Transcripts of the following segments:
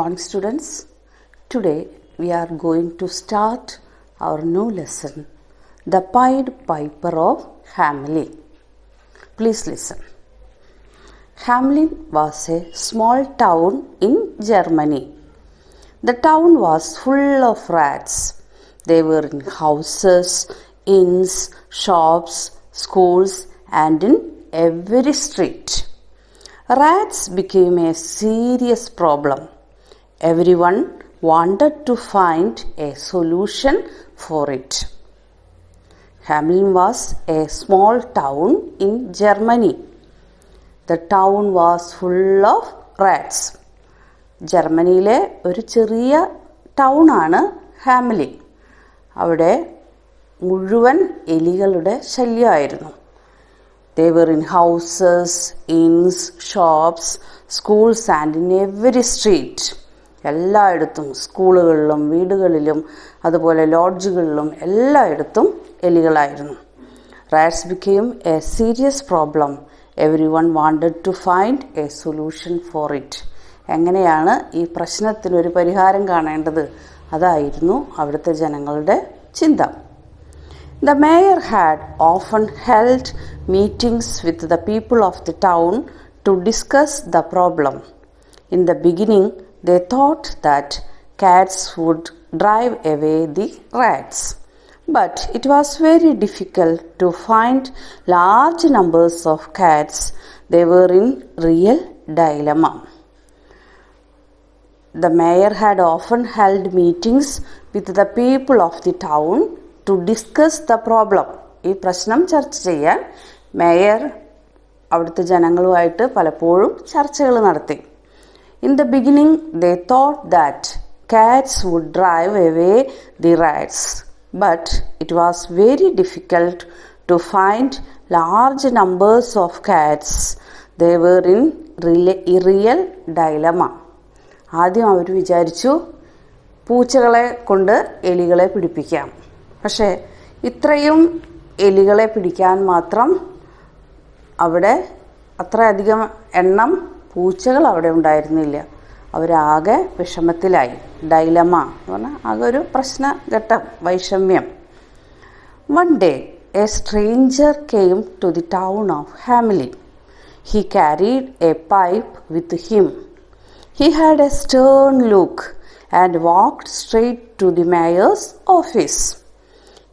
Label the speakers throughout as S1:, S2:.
S1: morning, students. Today we are going to start our new lesson, The Pied Piper of Hamelin. Please listen. Hamelin was a small town in Germany. The town was full of rats. They were in houses, inns, shops, schools, and in every street. Rats became a serious problem. Everyone wanted to find a solution for it. Hamelin was a small town in Germany. The town was full of rats. ജർമ്മനിയിലെ ഒരു ചെറിയ ടൗണാണ് Hamelin. അവിടെ മുഴുവൻ എലികളുടെ ശല്യമായിരുന്നു. They were in houses, inns, shops, schools and in every street. എല്ലായിടത്തും സ്കൂളുകളിലും വീടുകളിലും അതുപോലെ ലോഡ്ജുകളിലും എല്ലായിടത്തും എലികളായിരുന്നു. Rats became a serious problem. Everyone wanted to find a solution for it. എങ്ങനെയാണ് ഈ പ്രശ്നത്തിനൊരു പരിഹാരം കാണേണ്ടത്? അതായിരുന്നു അവിടുത്തെ ജനങ്ങളുടെ ചിന്ത. The mayor had often held meetings with the people of the town to discuss the problem. In the beginning, they thought that cats would drive away the rats. But it was very difficult to find large numbers of cats. They were in real dilemma. The mayor had often held meetings with the people of the town to discuss the problem. ഈ പ്രശ്നം ചർച്ച ചെയ്യാൻ mayor അവിടുത്തെ ജനങ്ങളുമായിട്ട് പലപ്പോഴും ചർച്ചകൾ നടത്തി. In the beginning, they thought that cats would drive away the rats. But it was very difficult to find large numbers of cats. They were in real dilemma. ആദ്യം അവർ വിചാരിച്ചു പൂച്ചകളെ കൊണ്ട് എലികളെ പിടിപ്പിക്കാം. പക്ഷേ ഇത്രയും എലികളെ പിടിക്കാൻ മാത്രം അവിടെ അത്രയധികം എണ്ണം പൂച്ചകൾ അവിടെ ഉണ്ടായിരുന്നില്ല. അവരാകെ വിഷമത്തിലായി. ഡൈലമ എന്ന് പറഞ്ഞാൽ ആകെ ഒരു പ്രശ്നഘട്ടം, വൈഷമ്യം. One day, a stranger came to the town of Hamelin. He carried a pipe with him. He had a stern look and walked straight to the mayor's office.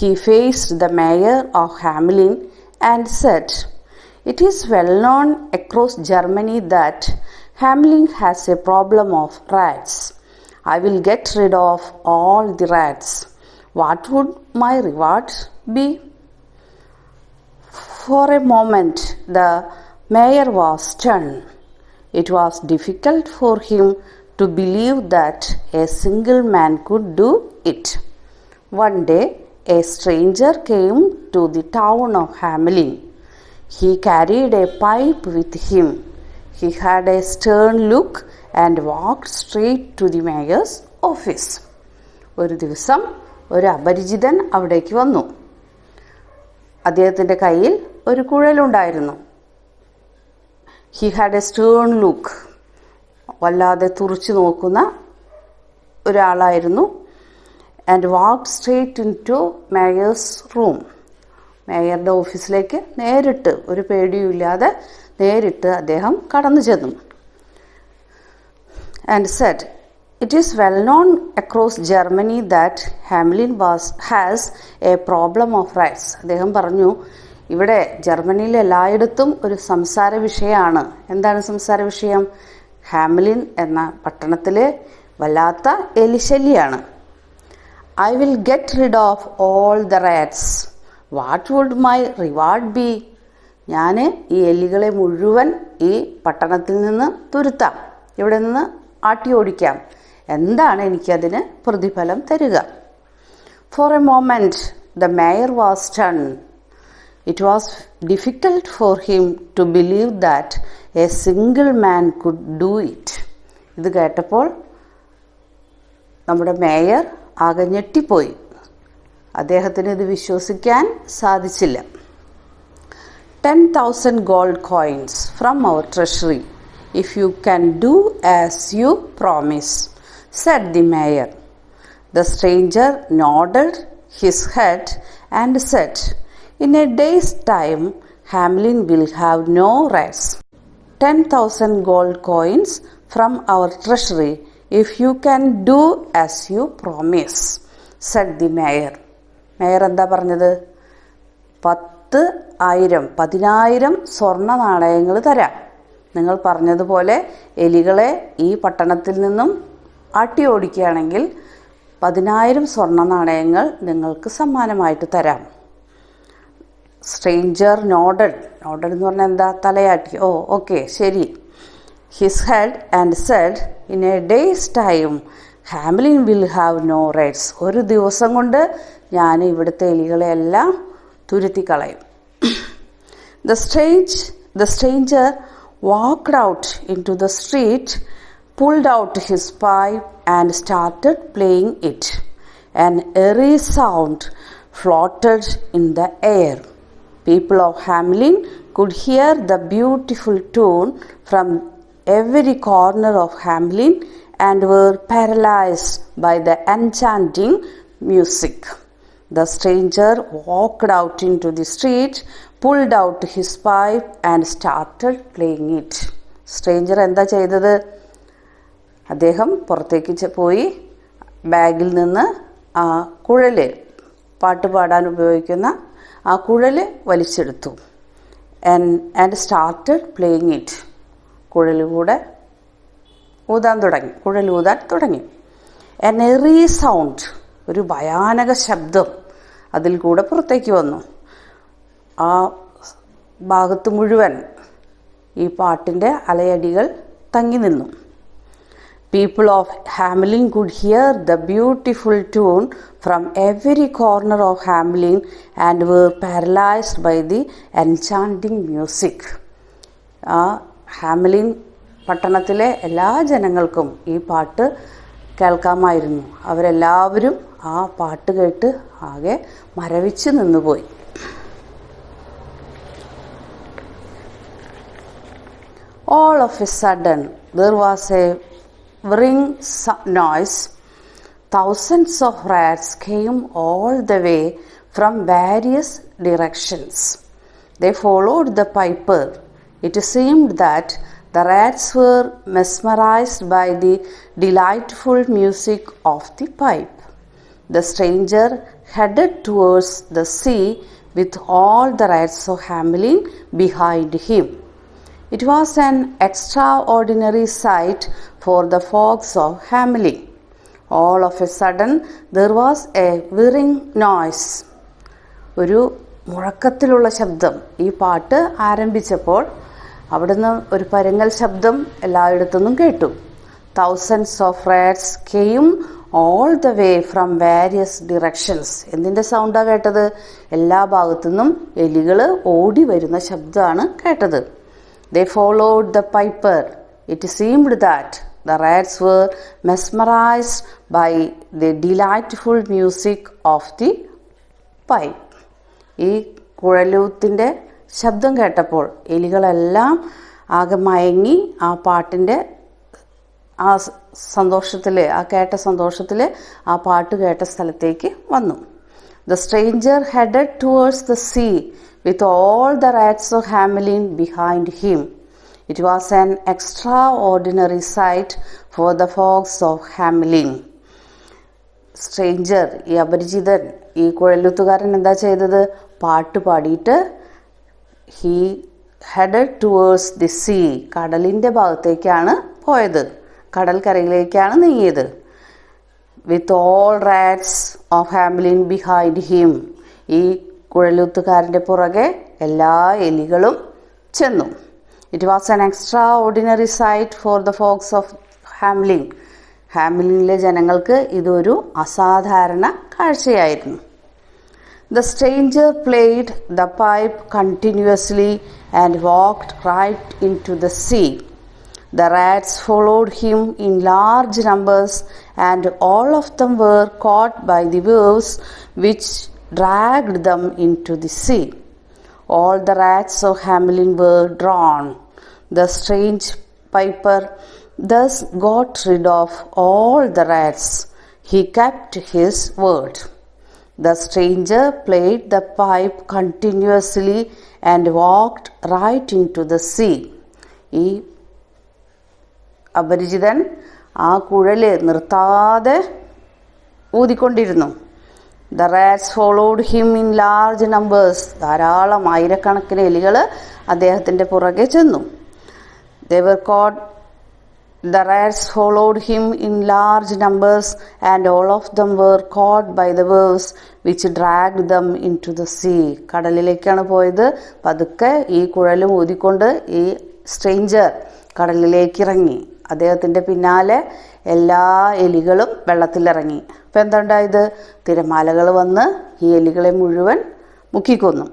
S1: He faced the mayor of Hamelin and said, "It is well known across Germany that Hamelin has a problem of rats. I will get rid of all the rats. What would my reward be?" For a moment, the mayor was stunned. It was difficult for him to believe that a single man could do it. One day, a stranger came to the town of Hamelin. He carried a pipe with him. He had a stern look and walked straight to the mayor's office. ഒരു ദിവസം ഒരു അപരിചിതൻ അവിടേക്ക് വന്നു. അദ്ദേഹത്തിൻ്റെ കയ്യിൽ ഒരു കുഴലുണ്ടായിരുന്നു. He had a stern look. വല്ലാതെ തുറിച്ചു നോക്കുന്ന ഒരാളായിരുന്നു. And walked straight into mayor's room. മേയറുടെ ഓഫീസിലേക്ക് നേരിട്ട്, ഒരു പേടിയുമില്ലാതെ നേരിട്ട് അദ്ദേഹം കടന്നു ചെന്നു. And said, "It is well known across Germany that Hamelin has a problem of rats." അദ്ദേഹം പറഞ്ഞു, ഇവിടെ ജർമ്മനിയിൽ എല്ലായിടത്തും ഒരു സംസാര വിഷയമാണ്. എന്താണ് സംസാര വിഷയം? ഹാമലിൻ എന്ന പട്ടണത്തിലെ വല്ലാത്ത എലിശല്യാണ്. "I will get rid of all the rats. What would my reward be?" ഞാൻ ഈ എലികളെ മുഴുവൻ ഈ പട്ടണത്തിൽ നിന്ന് തുരുത്താം, ഇവിടെ നിന്ന് ആട്ടി ഓടിക്കാം. എന്താണ് എനിക്കതിന് പ്രതിഫലം തരിക? For a moment, the mayor was stunned. It was difficult for him to believe that a single man could do it. ഇത് കേട്ടപ്പോൾ നമ്മുടെ മേയർ ആകെ ഞെട്ടിപ്പോയി. അദ്ദേഹത്തിന് ഇത് വിശ്വസിക്കാൻ സാധിച്ചില്ല. 10,000 gold coins from our treasury if you can do as you promise. said the mayor. The stranger nodded his head and said, "In a day's time, Hamelin will have no rats. 10,000 gold coins from our treasury if you can do as you promise," said the mayor. Mayor എന്താ പറഞ്ഞത്? 10,000 സ്വർണ്ണ നാണയങ്ങൾ തരാം, നിങ്ങൾ പറഞ്ഞതുപോലെ എലികളെ ഈ പട്ടണത്തിൽ നിന്നും ആട്ടി ഓടിക്കുകയാണെങ്കിൽ 10,000 സ്വർണ്ണ നാണയങ്ങൾ നിങ്ങൾക്ക് സമ്മാനമായിട്ട് തരാം. സ്ട്രേഞ്ചർ നോഡഡ് എന്ന് പറഞ്ഞാൽ എന്താ? തലയാട്ടി. ഓ ഓക്കെ, ശരി. His head and said, "in a day's time Hamelin will have no rats." ഒരു ദിവസം കൊണ്ട് ഞാൻ ഇവിടുത്തെ എലികളെല്ലാം തുരുത്തിക്കളയും. The stranger walked out into the street, pulled out his pipe and started playing it. An airy sound floated in the air. People of Hamelin could hear the beautiful tune from every corner of Hamelin and were paralyzed by the enchanting music. The stranger walked out into the street, pulled out his pipe and started playing it. Stranger എന്താ ചെയ്തത്? അദ്ദേഹം പുറത്തേക്ക് പോയി ബാഗിൽ നിന്ന് ആ കുഴൽ, പാട്ട് പാടാൻ ഉപയോഗിക്കുന്ന ആ കുഴൽ വലിച്ചെടുത്തു. And started playing it. കുഴൽ ഊതാൻ തുടങ്ങി. എൻ എറി സൗണ്ട്, ഒരു ഭയാനക ശബ്ദം അതിൽ കൂടെ പുറത്തേക്ക് വന്നു. ആ ഭാഗത്ത് മുഴുവൻ ഈ പാട്ടിൻ്റെ അലയടികൾ തങ്ങി നിന്നു. People of Hamelin could hear the beautiful tune from every corner of Hamelin and were paralyzed by the enchanting music. ആ ഹാമലിൻ പട്ടണത്തിലെ എല്ലാ ജനങ്ങൾക്കും ഈ പാട്ട് കേൾക്കാമായിരുന്നു. അവരെല്ലാവരും ആ പാട്ട് കേട്ട് ആകെ മരവിച്ച് നിന്നുപോയി. All of a sudden there was a whirring noise. Thousands of rats came all the way from various directions. They followed the piper. It seemed that the rats were mesmerized by the delightful music of the pipe. The stranger headed towards the sea with all the rats of Hamelin behind him. It was an extraordinary sight for the folks of Hamelin. All of a sudden there was a whirring noise. ഒരു മുഴക്കത്തിലുള്ള ശബ്ദം. ഈ പാട്ട് ആരംഭിച്ചപ്പോൾ അവിടുന്ന് ഒരു പരങ്ങൽ ശബ്ദം എല്ലായിടത്തുനിന്നും കേട്ടു. Thousands of rats came all the way from various directions. എന്തിൻ്റെ സൗണ്ടാണ് കേട്ടത്? എല്ലാ ഭാഗത്തുനിന്നും എലികൾ ഓടി വരുന്ന ശബ്ദമാണ് കേട്ടത്. They followed the piper. It seemed that the rats were mesmerized by the delightful music of the pipe. ഈ കുഴലൂത്തിൻ്റെ ശബ്ദം കേട്ടപ്പോൾ എലികളെല്ലാം ആകെ മയങ്ങി ആ പാട്ടിൻ്റെ ആ സന്തോഷത്തിൽ, ആ കേട്ട സന്തോഷത്തിൽ ആ പാട്ട് കേട്ട സ്ഥലത്തേക്ക് വന്നു. The stranger headed towards the sea with all the rats of Hamelin behind him. It was an extraordinary sight for the folks of Hamelin. Stranger, ഈ അപരിചിതൻ, ഈ കുഴലുത്തുകാരൻ എന്താ ചെയ്തത്? പാട്ട് പാടിയിട്ട് he headed towards the sea, കടലിൻ്റെ ഭാഗത്തേക്കാണ് പോയത്, കടൽക്കരയിലേക്കാണ് നീങ്ങിയത്. With all rats of Hamelin behind him, ഈ കുഴലൂത്തുകാരൻ്റെ പുറകെ എല്ലാ എലികളും ചെന്നു. It was an extraordinary sight for the folks of Hamelin. ഹാംലിനിലെ ജനങ്ങൾക്ക് ഇതൊരു അസാധാരണ കാഴ്ചയായിരുന്നു. The stranger played the pipe continuously and walked right into the sea. The rats followed him in large numbers, and all of them were caught by the waves which dragged them into the sea. All the rats of Hamelin were drawn. The strange piper thus got rid of all the rats. He kept his word. The stranger played the pipe continuously and walked right into the sea. ഈ അപരിചിതൻ ആ കുഴല് നിർത്താതെ ഊതിക്കൊണ്ടിരുന്നു. The rats followed him in large numbers. ധാരാളം ആയിരക്കണക്കിന് എലികൾ അദ്ദേഹത്തിൻ്റെ പുറകെ ചെന്നു. They were caught. The rats followed him in large numbers, and all of them were caught by the waves which dragged them into the sea. കടലിലേക്കാണ് പോയത്. പതുക്കെ ഈ കുഴലും ഊതിക്കൊണ്ട് ഈ സ്ട്രേഞ്ചർ കടലിലേക്ക് ഇറങ്ങി. അദ്ദേഹത്തിൻ്റെ പിന്നാലെ എല്ലാ എലികളും വെള്ളത്തിലിറങ്ങി. അപ്പം എന്താ ഉണ്ടായത്? തിരമാലകൾ വന്ന് ഈ എലികളെ മുഴുവൻ മുക്കിക്കൊന്നു.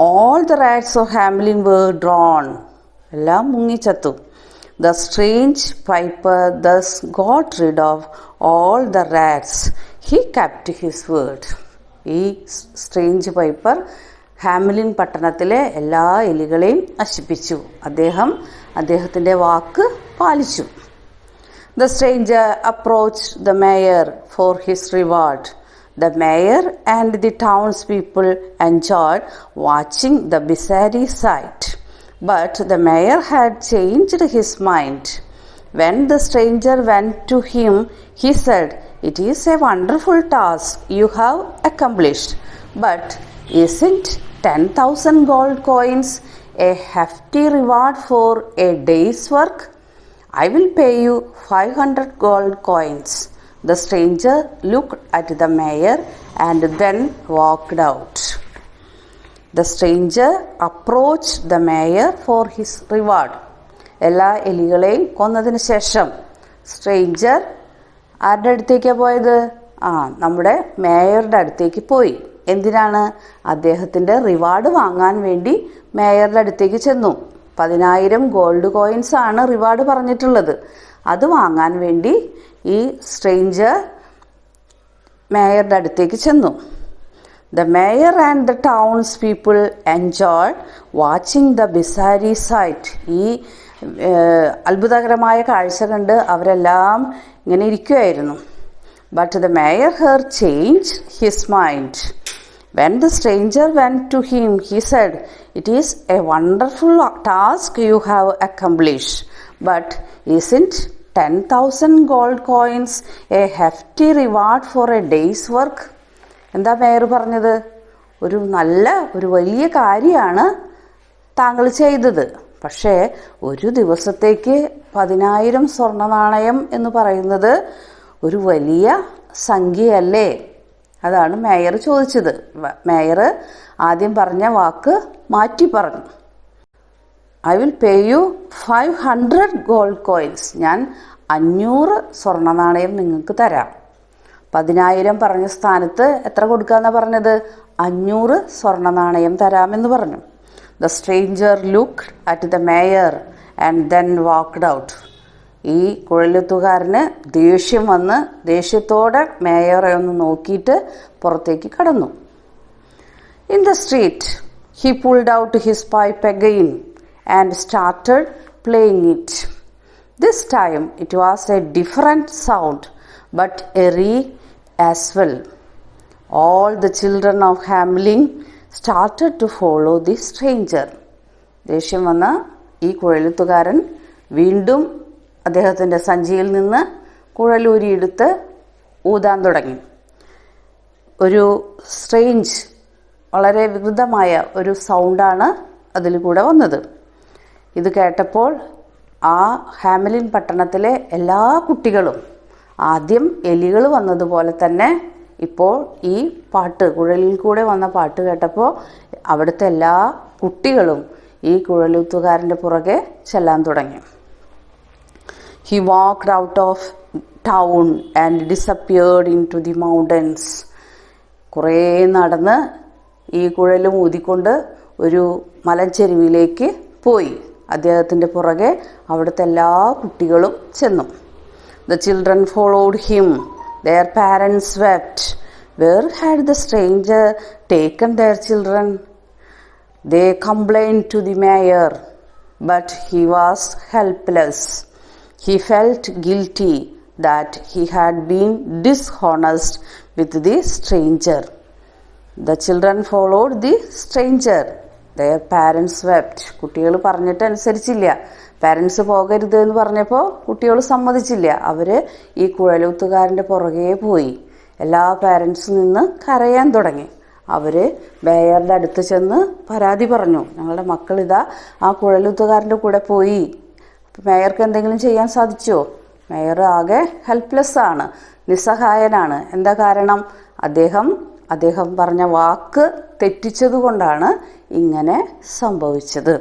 S1: All the rats of Hamelin were drowned. എല്ലാം മുങ്ങിച്ചത്തു. The strange piper thus got rid of all the rats. He kept his word. ഈ സ്ട്രേഞ്ച് പൈപ്പർ ഹാമിലിൻ പട്ടണത്തിലെ എല്ലാ എലികളെയും നശിപ്പിച്ചു. അദ്ദേഹത്തിൻ്റെ വാക്ക് പാലിച്ചു. The stranger approached the mayor for his reward. The mayor and the townspeople enjoyed watching the bizarre sight. But the mayor had changed his mind. When the stranger went to him, he said, "It is a wonderful task you have accomplished, but isn't 10,000 gold coins a hefty reward for a day's work? I will pay you 500 gold coins." The stranger looked at the mayor and then walked out. The stranger approached the mayor for his reward. എല്ലാ എലികളെയും കൊന്നതിന് ശേഷം stranger ആരുടെ അടുത്തേക്കാണ് പോയത്? നമ്മുടെ മേയറുടെ അടുത്തേക്ക് പോയി. എന്തിനാണ്? അദ്ദേഹത്തിൻ്റെ റിവാർഡ് വാങ്ങാൻ വേണ്ടി മേയറുടെ അടുത്തേക്ക് ചെന്നു. 10,000 ഗോൾഡ് കോയിൻസ് ആണ് റിവാർഡ് പറഞ്ഞിട്ടുള്ളത്. അത് വാങ്ങാൻ വേണ്ടി ഈ സ്ട്രേഞ്ചർ മേയറുടെ അടുത്തേക്ക് ചെന്നു. The mayor and the townspeople enjoyed watching the bizarre sight. ഈ അത്ഭുതകരമായ കാഴ്ച കണ്ട് അവരെല്ലാം ഇങ്ങനെ ഇരിക്കുകയായിരുന്നു. But the mayor had changed his mind. When the stranger went to him, he said, "It is a wonderful task you have accomplished, but isn't 10,000 gold coins a hefty reward for a day's work?" എന്താ mayor പറഞ്ഞത്? ഒരു വലിയ കാര്യമാണ് താങ്കൾ ചെയ്തത്. പക്ഷേ ഒരു ദിവസത്തേക്ക് 10,000 സ്വർണ്ണ നാണയം എന്ന് പറയുന്നത് ഒരു വലിയ സംഖ്യയല്ലേ? അതാണ് മേയർ ചോദിച്ചത്. മേയർ ആദ്യം പറഞ്ഞ വാക്ക് മാറ്റി പറഞ്ഞു. "I will pay you 500 gold coins." ഞാൻ 500 സ്വർണ്ണ നാണയം നിങ്ങൾക്ക് തരാം. 10,000 പറഞ്ഞ സ്ഥാനത്ത് എത്ര കൊടുക്കാമെന്നാണ് പറഞ്ഞത്? 500 സ്വർണ്ണ നാണയം തരാമെന്ന് പറഞ്ഞു. The stranger looked at the mayor and then walked out. ഈ കുഴലെത്തുകാരന് ദേഷ്യം വന്ന് ദേഷ്യത്തോടെ മേയറെ ഒന്ന് നോക്കിയിട്ട് പുറത്തേക്ക് കടന്നു. In the street, he pulled out his pipe again and started playing it. This time it was a different sound, but airy as well. All the children of Hamelin started to follow the stranger. ദേഷ്യം വന്ന ഈ കുഴലെത്തുകാരൻ വീണ്ടും അദ്ദേഹത്തിൻ്റെ സഞ്ചിയിൽ നിന്ന് കുഴലൂരിയെടുത്ത് ഊതാൻ തുടങ്ങി. ഒരു strange, വളരെ വികൃതമായ ഒരു സൗണ്ടാണ് അതിൽ കൂടെ വന്നത്. ഇത് കേട്ടപ്പോൾ ആ ഹാമലിൻ പട്ടണത്തിലെ എല്ലാ കുട്ടികളും ആദ്യം എലികൾ വന്നതുപോലെ തന്നെ ഇപ്പോൾ ഈ പാട്ട്, കുഴലിൽ കൂടെ വന്ന പാട്ട് കേട്ടപ്പോൾ അവിടുത്തെ എല്ലാ കുട്ടികളും ഈ കുഴലൂത്തുകാരൻ്റെ പുറകെ ചെല്ലാൻ തുടങ്ങി. He walked out of town and disappeared into the mountains. കുറേ നടന്ന് ഈ കുഴലും ഊതിക്കൊണ്ട് ഒരു മലഞ്ചെരുവിലേക്ക് പോയി. അദ്ദേഹത്തിൻ്റെ പുറകെ അവിടുത്തെ എല്ലാ കുട്ടികളും ചെന്നു. The children followed him. Their parents wept. Where had the stranger taken their children? They complained to the mayor. but he was helpless. He felt guilty that he had been dishonest with the stranger. The children followed the stranger. Their parents wept. കുട്ടികൾ പറഞ്ഞിട്ട് അനുസരിച്ചില്ല. Parents പോകരുത് എന്ന് പറഞ്ഞപ്പോൾ കുട്ടികൾ സമ്മതിച്ചില്ല. അവർ ഈ കുഴലൂത്തുകാരൻ്റെ പുറകെ പോയി. എല്ലാ പാരൻസും നിന്ന് കരയാൻ തുടങ്ങി. അവർ മേയറുടെ അടുത്ത് ചെന്ന് പരാതി പറഞ്ഞു, ഞങ്ങളുടെ മക്കളിതാ ആ കുഴലൂത്തുകാരൻ്റെ കൂടെ പോയി. മേയർക്ക് എന്തെങ്കിലും ചെയ്യാൻ സാധിച്ചോ? മേയർ ആകെ ഹെൽപ്ലെസ് ആണ്, നിസ്സഹായനാണ്. എന്താ കാരണം? അദ്ദേഹം പറഞ്ഞ വാക്ക് തെറ്റിച്ചതുകൊണ്ടാണ് ഇങ്ങനെ സംഭവിച്ചത്.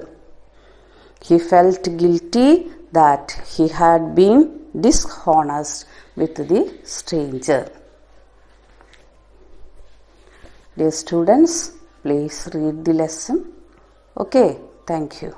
S1: He felt guilty that he had been dishonest with the stranger. Dear students, please read the lesson. Okay, thank you.